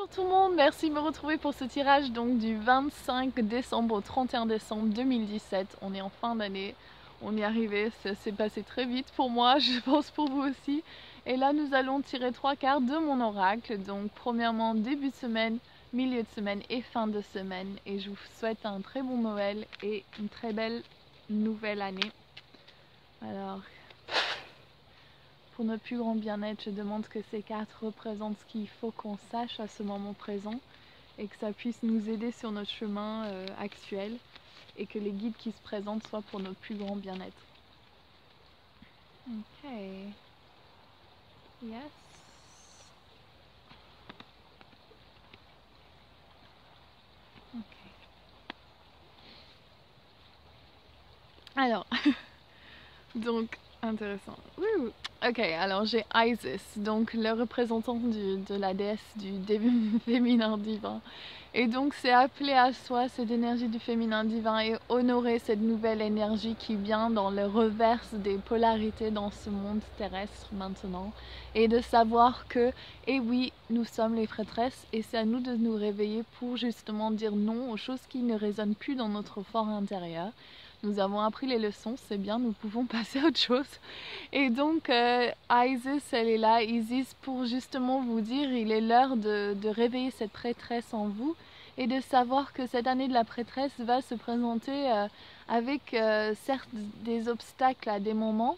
Bonjour tout le monde, merci de me retrouver pour ce tirage donc du 25 décembre au 31 décembre 2017. On est en fin d'année, on y est arrivé, ça s'est passé très vite pour moi, je pense pour vous aussi. Et là nous allons tirer 3 cartes de mon oracle, donc premièrement début de semaine, milieu de semaine et fin de semaine. Et je vous souhaite un très bon Noël et une très belle nouvelle année. Alors, pour notre plus grand bien-être, je demande que ces cartes représentent ce qu'il faut qu'on sache à ce moment présent et que ça puisse nous aider sur notre chemin actuel et que les guides qui se présentent soient pour notre plus grand bien-être. Ok. Yes. Ok. Alors, donc, intéressant. Wouh. Ok, alors j'ai Isis, donc le représentant de la déesse du féminin divin. Et donc c'est appeler à soi cette énergie du féminin divin et honorer cette nouvelle énergie qui vient dans le reverse des polarités dans ce monde terrestre maintenant. Et de savoir que, eh oui, nous sommes les prêtresses et c'est à nous de nous réveiller pour justement dire non aux choses qui ne résonnent plus dans notre fort intérieur. Nous avons appris les leçons, c'est bien, nous pouvons passer à autre chose. Et donc, Isis, elle est là, Isis, pour justement vous dire, il est l'heure de réveiller cette prêtresse en vous et de savoir que cette année de la prêtresse va se présenter avec certes des obstacles à des moments,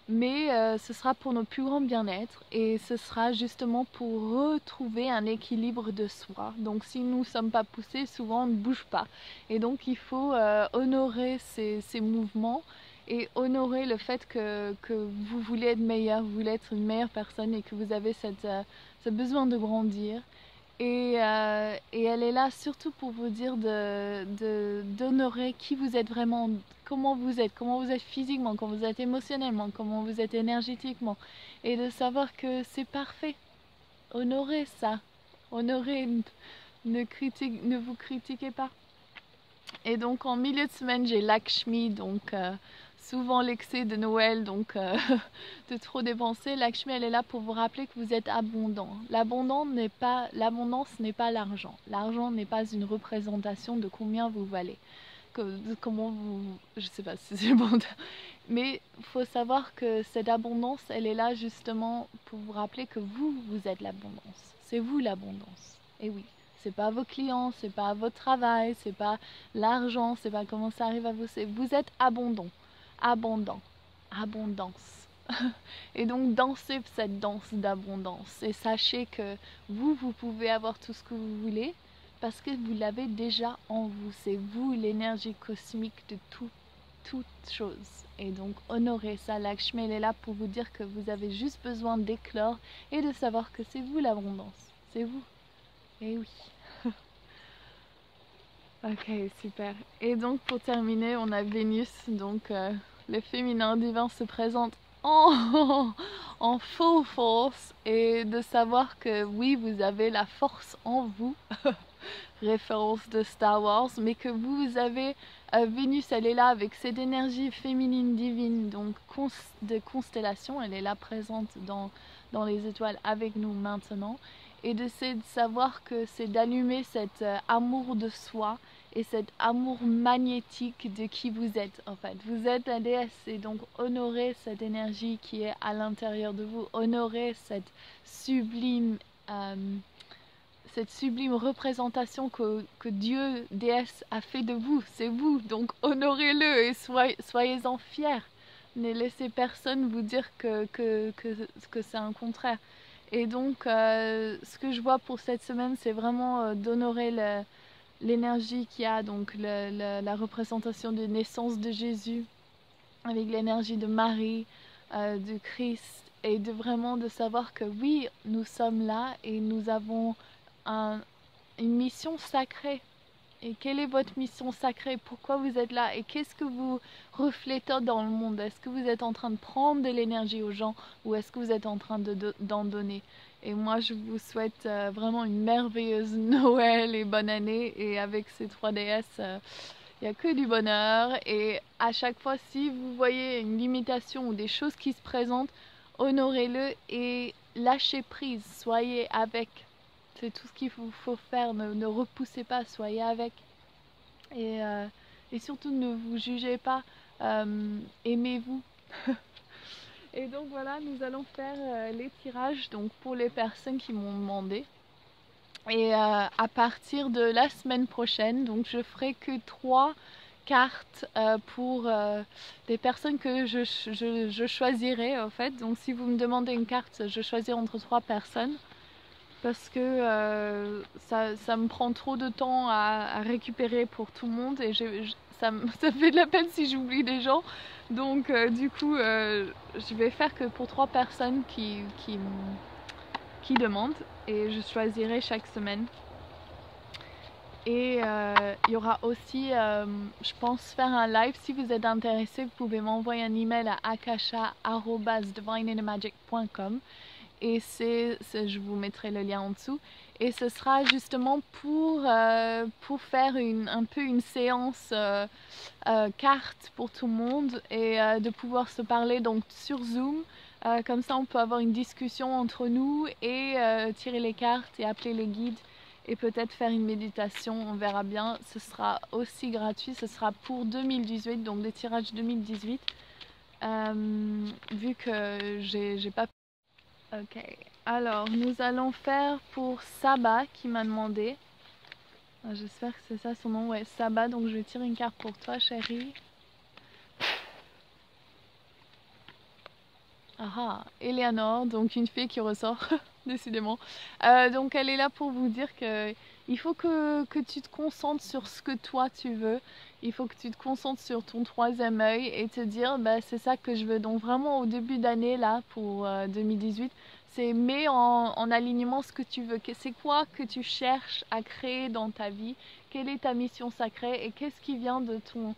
mais ce sera pour notre plus grand bien-être et ce sera justement pour retrouver un équilibre de soi. Donc si nous ne sommes pas poussés, souvent on ne bouge pas. Et donc il faut honorer ces mouvements et honorer le fait que vous voulez être meilleur, vous voulez être une meilleure personne et que vous avez ce besoin de grandir. Et elle est là surtout pour vous dire d'honorer qui vous êtes vraiment, comment vous êtes physiquement, comment vous êtes émotionnellement, comment vous êtes énergétiquement. Et de savoir que c'est parfait. Honorez ça. Honorez, ne vous critiquez pas. Et donc en milieu de semaine, j'ai Lakshmi, donc souvent l'excès de Noël, donc de trop dépenser. Lakshmi, elle est là pour vous rappeler que vous êtes abondant. L'abondance n'est pas l'argent. L'argent n'est pas une représentation de combien vous valez. Comment vous... Je sais pas si c'est le bon terme. Mais il faut savoir que cette abondance, elle est là justement pour vous rappeler que vous êtes l'abondance. C'est vous l'abondance. Et oui. C'est pas vos clients, c'est pas votre travail, c'est pas l'argent, c'est pas comment ça arrive à vous. Vous êtes abondant, abondant, abondance. Et donc dansez cette danse d'abondance et sachez que vous pouvez avoir tout ce que vous voulez parce que vous l'avez déjà en vous. C'est vous l'énergie cosmique de toute chose. Et donc honorez ça. Lakshmi, elle est là pour vous dire que vous avez juste besoin d'éclore et de savoir que c'est vous l'abondance. C'est vous. Et oui. Ok, super. Et donc pour terminer, on a Vénus, donc le féminin divin se présente en, en full force et de savoir que oui, vous avez la force en vous, référence de Star Wars, mais que vous avez Vénus, elle est là avec cette énergie féminine divine, donc de constellation, elle est là présente dans les étoiles avec nous maintenant. Et de savoir que c'est d'allumer cet amour de soi et cet amour magnétique de qui vous êtes en fait. Vous êtes la déesse et donc honorez cette énergie qui est à l'intérieur de vous, honorez sublime, euh, cette sublime représentation que Dieu, déesse, a fait de vous. C'est vous, donc honorez-le et soyez-en fiers. Ne laissez personne vous dire que c'est un contraire. Et donc, ce que je vois pour cette semaine, c'est vraiment d'honorer l'énergie qu'il y a, donc la représentation de naissance de Jésus, avec l'énergie de Marie, de Christ, et de savoir que oui, nous sommes là et nous avons une mission sacrée. Et quelle est votre mission sacrée? Pourquoi vous êtes là? Et qu'est-ce que vous reflétez dans le monde? Est-ce que vous êtes en train de prendre de l'énergie aux gens ou est-ce que vous êtes en train d'en donner? Et moi, je vous souhaite vraiment une merveilleuse Noël et bonne année. Et avec ces 3 déesses, il n'y a que du bonheur. Et à chaque fois, si vous voyez une limitation ou des choses qui se présentent, honorez-le et lâchez prise. Soyez avec. c'est tout ce qu'il faut faire. Ne repoussez pas, soyez avec. Et surtout, ne vous jugez pas, aimez-vous. Et donc voilà, nous allons faire les tirages donc, pour les personnes qui m'ont demandé. Et à partir de la semaine prochaine, donc je ferai que 3 cartes pour des personnes que je choisirai en fait. Donc si vous me demandez une carte, je choisirai entre 3 personnes parce que ça me prend trop de temps à récupérer pour tout le monde et ça me fait de la peine si j'oublie des gens. Donc du coup, je vais faire que pour 3 personnes qui demandent et je choisirai chaque semaine. Et il y aura aussi, je pense, faire un live. Si vous êtes intéressé, vous pouvez m'envoyer un email à akasha@divineinamagic.com et je vous mettrai le lien en dessous. Et ce sera justement pour faire un peu une séance carte pour tout le monde et de pouvoir se parler donc sur Zoom. Comme ça, on peut avoir une discussion entre nous et tirer les cartes et appeler les guides. Et peut-être faire une méditation, on verra bien. Ce sera aussi gratuit, ce sera pour 2018, donc des tirages 2018. Vu que j'ai pas... Ok, alors nous allons faire pour Saba qui m'a demandé. J'espère que c'est ça son nom, ouais, Saba. Donc je vais tirer une carte pour toi, chérie. Ah, Eleanor, donc une fée qui ressort, décidément. Donc elle est là pour vous dire que il faut que tu te concentres sur ce que toi tu veux. Il faut que tu te concentres sur ton 3e œil et te dire, bah, c'est ça que je veux. Donc vraiment au début d'année, là, pour 2018, c'est mets en alignement ce que tu veux. C'est quoi que tu cherches à créer dans ta vie? Quelle est ta mission sacrée? Et qu'est-ce qui vient de ton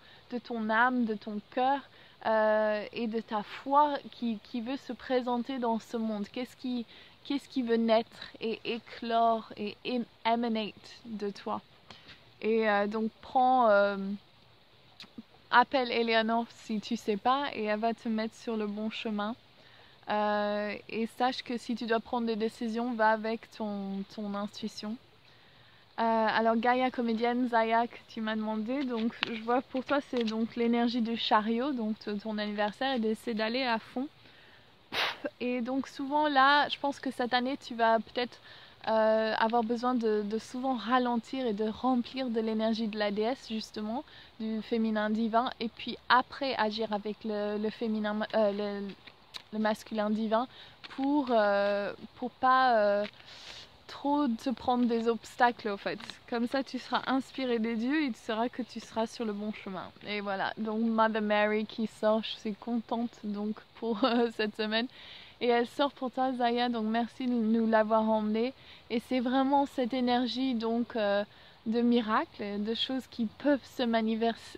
âme, de ton cœur? Et de ta foi qui veut se présenter dans ce monde. Qu'est-ce qui veut naître et éclore et émanate de toi. Et donc appelle Eleanor si tu sais pas et elle va te mettre sur le bon chemin. Et sache que si tu dois prendre des décisions, va avec ton intuition. Alors Gaïa comédienne, Zaya, que tu m'as demandé, donc je vois pour toi c'est donc l'énergie du chariot, donc ton anniversaire, et d'essayer d'aller à fond. Et donc souvent là, je pense que cette année tu vas peut-être avoir besoin de souvent ralentir et de remplir de l'énergie de la déesse justement, du féminin divin, et puis après agir avec le féminin, le masculin divin pour pas trop te prendre des obstacles en fait. Comme ça tu seras inspiré des dieux et tu sauras que tu seras sur le bon chemin. Et voilà, donc Mother Mary qui sort, je suis contente donc pour cette semaine. Et elle sort pour toi Zaya, donc merci de nous l'avoir emmenée. Et c'est vraiment cette énergie donc de miracles, de choses qui peuvent se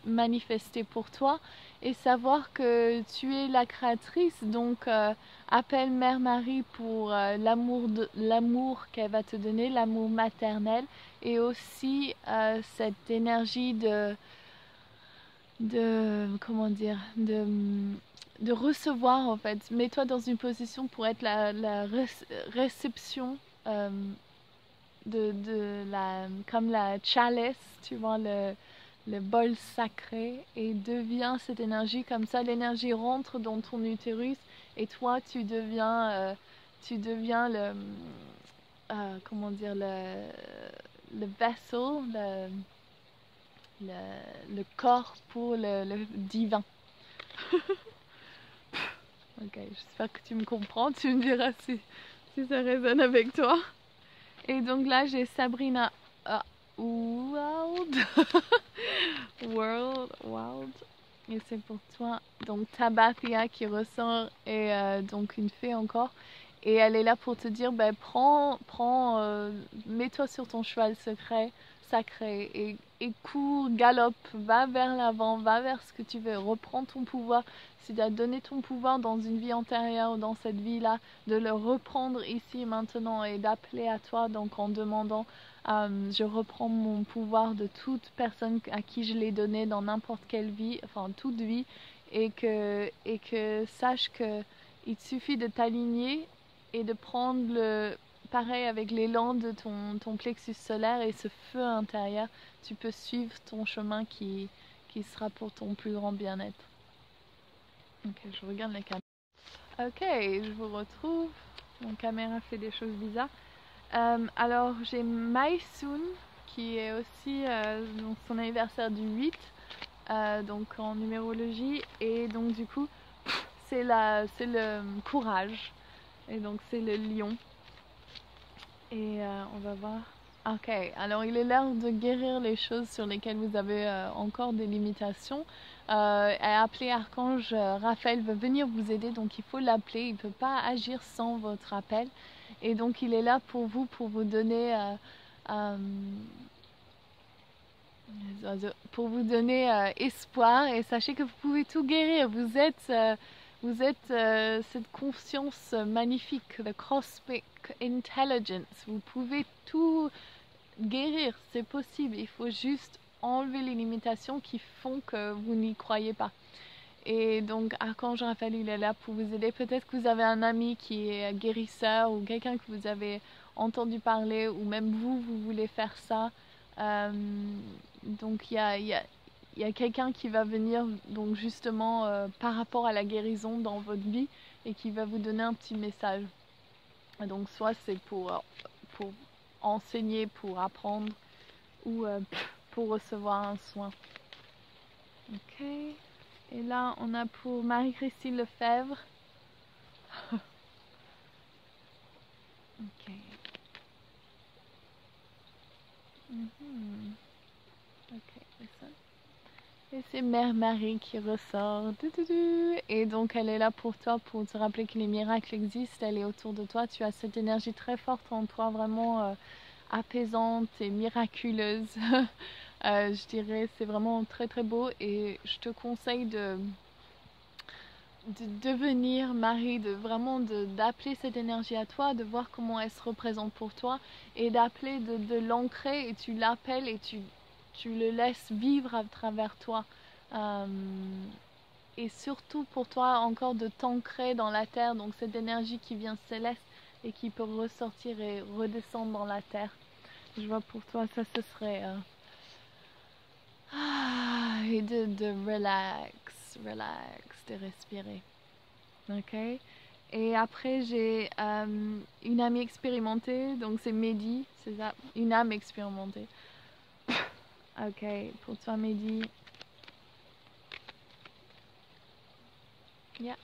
manifester pour toi. Et savoir que tu es la créatrice, donc appelle Mère Marie pour l'amour qu'elle va te donner, l'amour maternel, et aussi cette énergie comment dire, de recevoir en fait. Mets-toi dans une position pour être la réception comme la chalice, tu vois, le bol sacré, et deviens cette énergie. Comme ça l'énergie rentre dans ton utérus et toi tu deviens comment dire, le vaisseau, le corps pour le divin. Ok, j'espère que tu me comprends, tu me diras si ça résonne avec toi. Et donc là j'ai Sabrina World. World. Et c'est pour toi. Donc Tabathia qui ressort et donc une fée encore. Et elle est là pour te dire, ben, mets-toi sur ton cheval sacré et cours, galope, va vers l'avant, va vers ce que tu veux, reprends ton pouvoir. Si tu as donné ton pouvoir dans une vie antérieure ou dans cette vie-là, de le reprendre ici maintenant et d'appeler à toi, donc en demandant, je reprends mon pouvoir de toute personne à qui je l'ai donné dans n'importe quelle vie, enfin toute vie, et que sache que il te suffit de t'aligner et de prendre le pareil avec l'élan de ton plexus solaire et ce feu intérieur, tu peux suivre ton chemin qui sera pour ton plus grand bien-être. Ok, je regarde la caméra. Ok, je vous retrouve. Mon caméra fait des choses bizarres. Alors j'ai Maisun qui est aussi donc son anniversaire du 8, donc en numérologie, et donc du coup c'est le courage, et donc c'est le lion. Et on va voir. Ok, alors il est l'heure de guérir les choses sur lesquelles vous avez encore des limitations. Appeler Archange Raphaël veut venir vous aider, donc il faut l'appeler, il ne peut pas agir sans votre appel. Et donc il est là pour vous donner espoir, et sachez que vous pouvez tout guérir. Vous êtes cette conscience magnifique, le cosmic intelligence. Vous pouvez tout guérir, c'est possible. Il faut juste enlever les limitations qui font que vous n'y croyez pas. Et donc Archange Raphaël, il est là pour vous aider. Peut-être que vous avez un ami qui est guérisseur ou quelqu'un que vous avez entendu parler, ou même vous voulez faire ça. Donc il y a quelqu'un qui va venir donc justement par rapport à la guérison dans votre vie et qui va vous donner un petit message. Donc soit c'est pour enseigner, pour apprendre, ou pour recevoir un soin. Ok. Et là on a pour Marie-Christine Lefebvre. Ok. Ok, listen. Et c'est Mère Marie qui ressort. Et donc elle est là pour toi, pour te rappeler que les miracles existent, elle est autour de toi. Tu as cette énergie très forte en toi, vraiment apaisante et miraculeuse. Je dirais, c'est vraiment très très beau, et je te conseille de devenir Marie, d'appeler cette énergie à toi, de voir comment elle se représente pour toi, et d'appeler, de l'ancrer, et tu l'appelles et tu le laisses vivre à travers toi. Et surtout pour toi encore de t'ancrer dans la terre, donc cette énergie qui vient céleste et qui peut ressortir et redescendre dans la terre. Je vois pour toi ça, ce serait et de relax, de respirer. Ok. Et après j'ai une amie expérimentée, donc c'est Mehdi, c'est ça, une âme expérimentée. Ok, pour toi Mehdi. Yeah.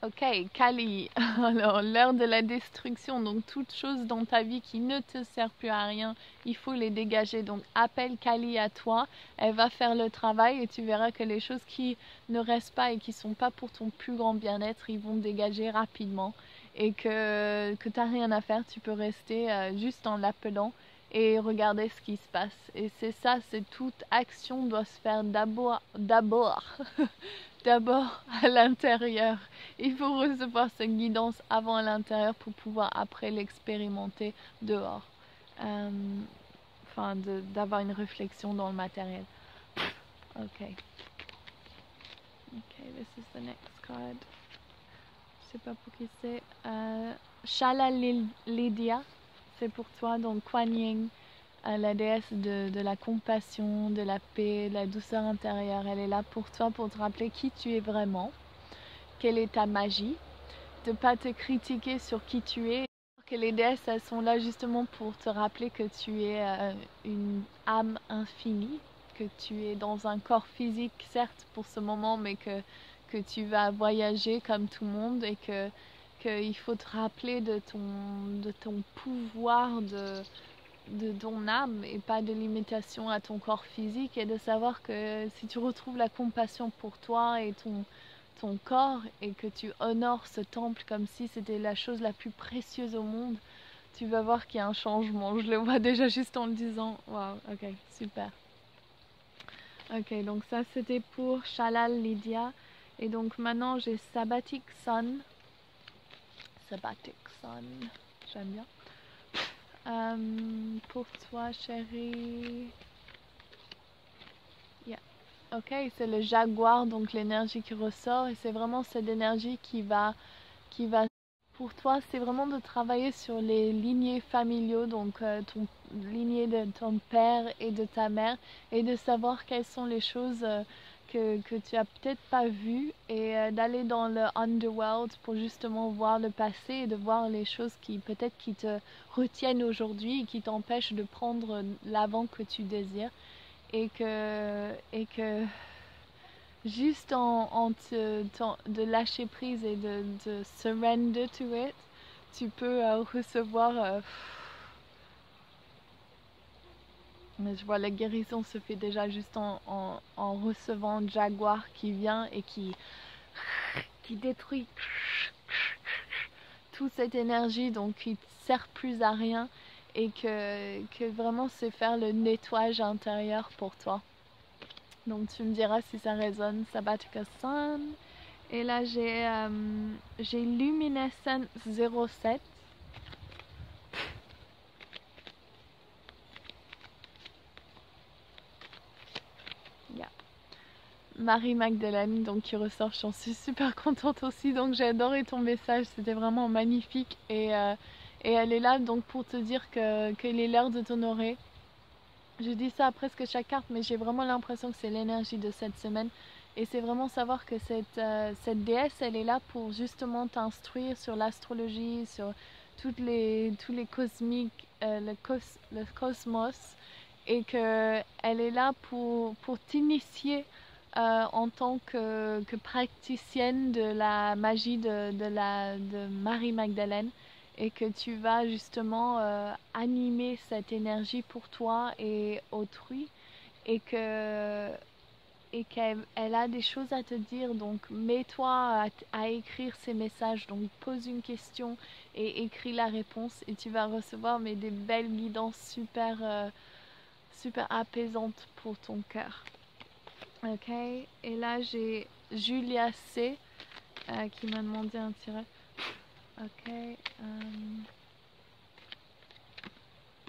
Ok, Kali. Alors, l'heure de la destruction. Donc, toute chose dans ta vie qui ne te sert plus à rien, il faut les dégager. Donc, appelle Kali à toi. Elle va faire le travail et tu verras que les choses qui ne restent pas et qui sont pas pour ton plus grand bien-être, ils vont dégager rapidement. Et que tu n'as rien à faire. Tu peux rester juste en l'appelant et regarder ce qui se passe. Et c'est ça, c'est toute action doit se faire d'abord d'abord à l'intérieur. Il faut recevoir cette guidance avant à l'intérieur pour pouvoir après l'expérimenter dehors. Enfin, d'avoir une réflexion dans le matériel. Ok. Ok, this is the next card. Je sais pas pour qui c'est. Shala Lydia, c'est pour toi. Donc Kuan Yin, la déesse de la compassion, de la paix, de la douceur intérieure. Elle est là pour toi, pour te rappeler qui tu es vraiment, quelle est ta magie, de ne pas te critiquer sur qui tu es. Que les déesses, elles sont là justement pour te rappeler que tu es une âme infinie, que tu es dans un corps physique, certes pour ce moment, mais que tu vas voyager comme tout le monde, et qu'il faut te rappeler de ton pouvoir, de ton âme, et pas de limitation à ton corps physique, et de savoir que si tu retrouves la compassion pour toi et ton corps, et que tu honores ce temple comme si c'était la chose la plus précieuse au monde, tu vas voir qu'il y a un changement. Je le vois déjà juste en le disant. Waouh, ok, super. Ok, donc ça c'était pour Shalal Lydia. Et donc maintenant j'ai Sabbatic Sun. Sabbatic Sun, j'aime bien. Pour toi chérie. Yeah. Ok, c'est le jaguar, donc l'énergie qui ressort, et c'est vraiment cette énergie qui va pour toi, c'est vraiment de travailler sur les lignées familiaux, donc ton lignée de ton père et de ta mère, et de savoir quelles sont les choses que tu as peut-être pas vues, et d'aller dans le underworld pour justement voir le passé et de voir les choses qui peut-être qui te retiennent aujourd'hui et qui t'empêchent de prendre l'avant que tu désires, et que juste de lâcher prise et de surrender to it, tu peux recevoir. Mais je vois la guérison se fait déjà juste en recevant Jaguar qui vient et qui détruit toute cette énergie, donc qui ne sert plus à rien, et que vraiment c'est faire le nettoyage intérieur pour toi. Donc tu me diras si ça résonne. Sabatica Sun. Et là j'ai Luminescence 07. Yeah. Marie-Magdalene donc qui ressort. J'en suis super contente aussi. Donc j'ai adoré ton message. C'était vraiment magnifique. Et elle est là donc pour te dire qu'il est l'heure de t'honorer. Je dis ça à presque chaque carte, mais j'ai vraiment l'impression que c'est l'énergie de cette semaine. Et c'est vraiment savoir que cette déesse, elle est là pour justement t'instruire sur l'astrologie, sur tous les cosmiques, le cosmos. Et qu'elle est là pour t'initier en tant que praticienne de la magie de Marie-Magdalene. Et que tu vas justement animer cette énergie pour toi et autrui, et qu'elle a des choses à te dire, donc mets-toi à écrire ces messages, donc pose une question et écris la réponse, et tu vas recevoir des belles guidances super apaisantes pour ton cœur. Ok, et là j'ai Julia C qui m'a demandé un tiret. Ok,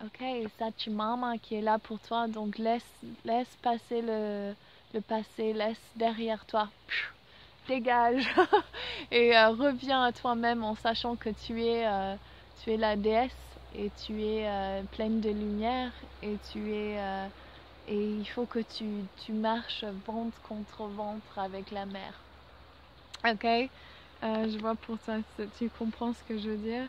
ok, Sachimama qui est là pour toi, donc laisse passer le passé, laisse derrière toi, dégage et reviens à toi-même en sachant que tu es la déesse et tu es pleine de lumière, et et il faut que tu marches ventre contre ventre avec la mer. Ok, je vois pour toi, tu comprends ce que je veux dire.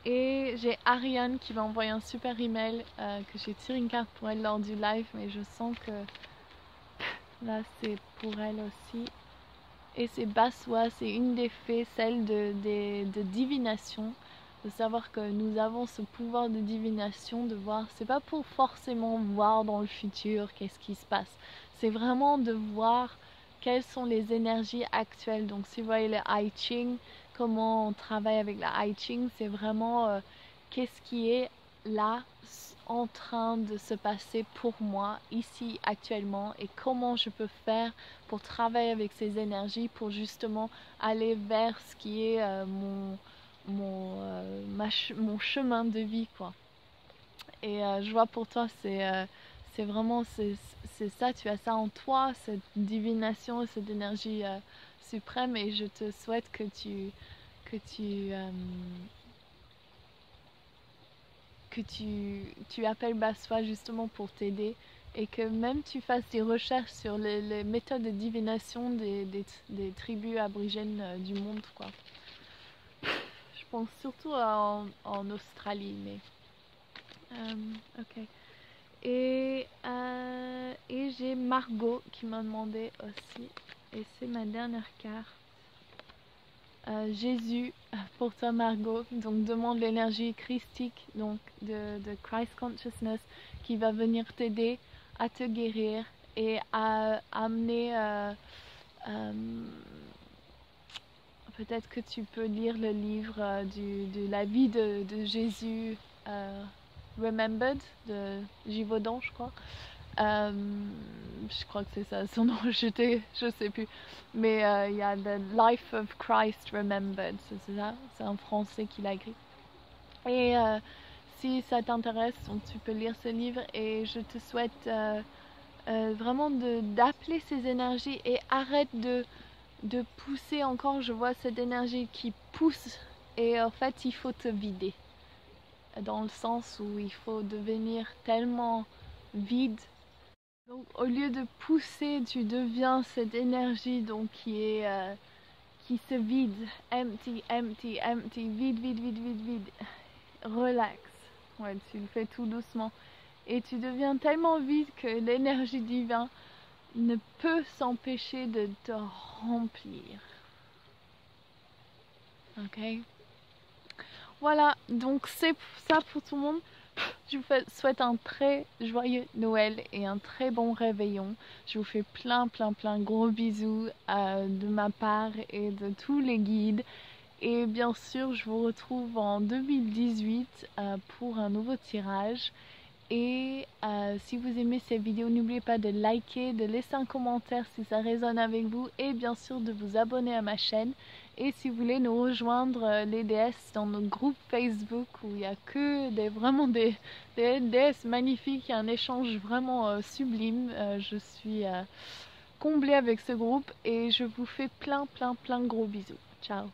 Et j'ai Ariane qui m'a envoyé un super email que j'ai tiré une carte pour elle lors du live, mais je sens que là c'est pour elle aussi. Et c'est Baswa, c'est une des fées, celle de divination, de savoir que nous avons ce pouvoir de divination, de voir, c'est pas pour forcément voir dans le futur qu'est-ce qui se passe, c'est vraiment de voir quelles sont les énergies actuelles. Donc si vous voyez le I Ching, comment on travaille avec la I Ching, c'est vraiment qu'est-ce qui est là en train de se passer pour moi ici actuellement, et comment je peux faire pour travailler avec ces énergies pour justement aller vers ce qui est mon chemin de vie, quoi. Et je vois pour toi c'est vraiment c'est ça, tu as ça en toi, cette divination, cette énergie suprême, et je te souhaite que tu appelles Baswa justement pour t'aider, et que même tu fasses des recherches sur les méthodes de divination des tribus aborigènes du monde, quoi. Je pense surtout en Australie, mais ok. Et j'ai Margot qui m'a demandé aussi, et c'est ma dernière carte. Jésus pour toi, Margot, donc demande l'énergie christique, donc de Christ Consciousness, qui va venir t'aider à te guérir et à amener peut-être que tu peux lire le livre de la vie de Jésus, Remembered, de Givaudan, je crois. Je crois que c'est ça son nom, je sais plus. Mais il y a The Life of Christ Remembered, c'est ça, c'est un Français qui l'a écrit. Et si ça t'intéresse, donc tu peux lire ce livre, et je te souhaite vraiment d'appeler ces énergies, et arrête de pousser encore. Je vois cette énergie qui pousse et en fait il faut te vider. Dans le sens où il faut devenir tellement vide. Donc au lieu de pousser, tu deviens cette énergie donc qui se vide. Empty, empty, empty, vide, vide, vide, vide, vide. Relax. Ouais, tu le fais tout doucement. Et tu deviens tellement vide que l'énergie divine ne peut s'empêcher de te remplir. Ok? Voilà, donc c'est ça pour tout le monde. Je vous souhaite un très joyeux Noël et un très bon réveillon. Je vous fais plein gros bisous de ma part et de tous les guides. Et bien sûr, je vous retrouve en 2018 pour un nouveau tirage. Et si vous aimez cette vidéo, n'oubliez pas de liker, de laisser un commentaire si ça résonne avec vous et bien sûr de vous abonner à ma chaîne. Et si vous voulez nous rejoindre les déesses dans notre groupe Facebook où il n'y a que vraiment des déesses magnifiques et un échange vraiment sublime. Je suis comblée avec ce groupe et je vous fais plein gros bisous. Ciao!